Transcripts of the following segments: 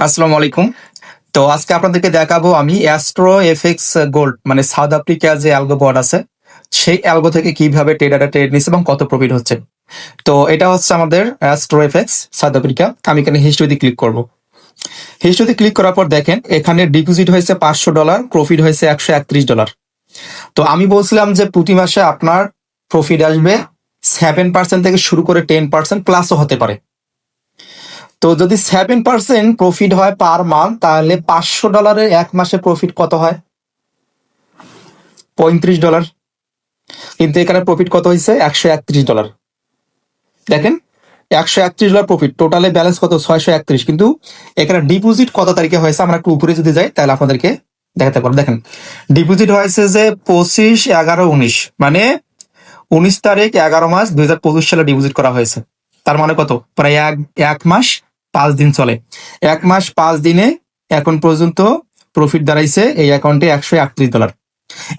আসসালামু আলাইকুম। তো আজকে আপনাদেরকে দেখাবো আমি অ্যাস্ট্রো এফএক্স গোল্ড মানে সাউথ আফ্রিকা যে অ্যালগো বন্ড আছে, সেই অ্যালগো থেকে কিভাবে ট্রেডাররা ট্রেড নিচ্ছে এবং কত প্রফিট হচ্ছে। তো এটা হচ্ছে আমাদের অ্যাস্ট্রো এফএক্স সাউথ আফ্রিকা। আমি এখানে হিস্ট্রিতে ক্লিক করব। হিস্ট্রিতে ক্লিক করার পর দেখেন এখানে ডিপোজিট হয়েছে $500, প্রফিট হয়েছে $131। তো আমি বলছিলাম যে প্রতি মাসে আপনার প্রফিট আসবে 7% থেকে শুরু করে 10% প্লাসও হতে পারে। তো যদি 7% প্রফিট হয় পার মান্থ, তাহলে $500 এক মাসে প্রফিট কত হয়? $35। কিন্তু এখানে প্রফিট কত হয়েছে? $131। দেখেন, $131 প্রফিট, টোটালে ব্যালেন্স কত? 631। কিন্তু এখানে ডিপোজিট কত তারিখে হয়েছে আমরা একটু উপরে যদি যাই তাহলে আপনাদেরকে দেখাতে পারবো। দেখেন, ডিপোজিট হয়েছে যে 25/11/19, মানে 19 তারিখ 11 মাস 2025 সালে ডিপোজিট করা হয়েছে। তার মানে কত? প্রায় এক মাস 5 দিন চলে। 1 মাস 5 দিনে এখন পর্যন্ত প্রফিট দাঁড়াইছে এই অ্যাকাউন্টে $138।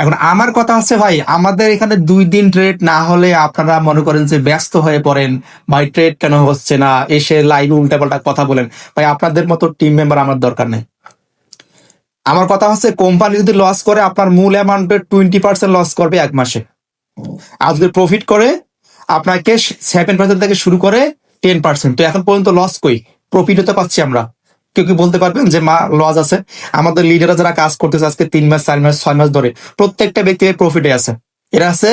এখন আমার কথা হচ্ছে, ভাই আমাদের এখানে 2 দিন ট্রেড না হলে আপনারা মনে করেন যে ব্যস্ত হয়ে পড়েন, ভাই ট্রেড কেন হচ্ছে না, এসে লাইভে উল্টাপাল্টা কথা বলেন। ভাই আপনাদের মতো টিম মেম্বার আমার দরকার নেই। আমার কথা হচ্ছে, কোম্পানি যদি লস করে আপনার মূল অ্যামাউন্টের 20% লস করবে এক মাসে। আর যদি প্রফিট করে আপনাকে 7% থেকে শুরু করে 10%। তো এখন পর্যন্ত লস কই? প্রফিট হতে পারছি আমরা। কেউ কি বলতে পারবেন যে লস আছে? আমাদের লিডাররা যারা কাজ করতেছে আজকে 3 মাস 4 মাস 6 মাস ধরে, প্রত্যেকটা ব্যক্তি প্রফিটে আছে। এরা আছে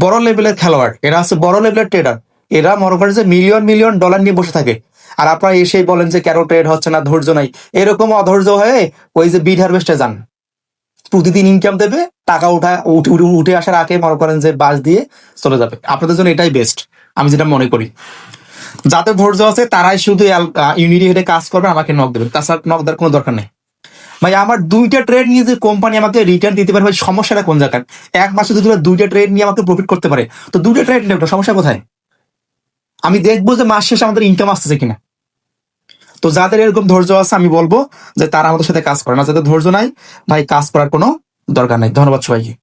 বড় লেভেলের খেলোয়াড়, এরা আছে বড় লেভেলের ট্রেডার। এরা মনে করে যে মিলিয়ন মিলিয়ন ডলার নিয়ে বসে থাকে। আর আপনারা এসেই বলেন যে কেন ট্রেড হচ্ছে না, ধৈর্য নাই। এরকম অধৈর্য হয়ে ওই যে বিড হারভেস্টে যান, প্রতিদিন ইনকাম দেবে, টাকা উঠে আসার আগে মনে করেন যে বাস দিয়ে চলে যাবে। আপনাদের জন্য এটাই বেস্ট, আমি যেটা মনে করি। যাদের ধৈর্য আছে তারাই শুধু ইউনিটি হেডে কাজ করবে, আমাকে নক দেবেন, তাছাড়া নক দেওয়ার কোনো দরকার নেই। ভাই আমার 2টা ট্রেড নিয়ে যে কোম্পানি আমাকে রিটার্ন দিতে পারে, ভাই সমস্যাটা কোন জায়গায়? এক মাসে যদি 2টা ট্রেড নিয়ে আমাকে প্রফিট করতে পারে, তো 2টা ট্রেড নেই, সমস্যা কোথায়? আমি দেখবো যে মাস শেষে আমাদের ইনকাম আসতেছে কিনা। তো যাদের এরকম ধৈর্য আছে আমি বলবো যে তারা আমাদের সাথে কাজ করে, না যাদের ধৈর্য নাই ভাই কাজ করার কোনো দরকার নাই। ধন্যবাদ সবাইকে।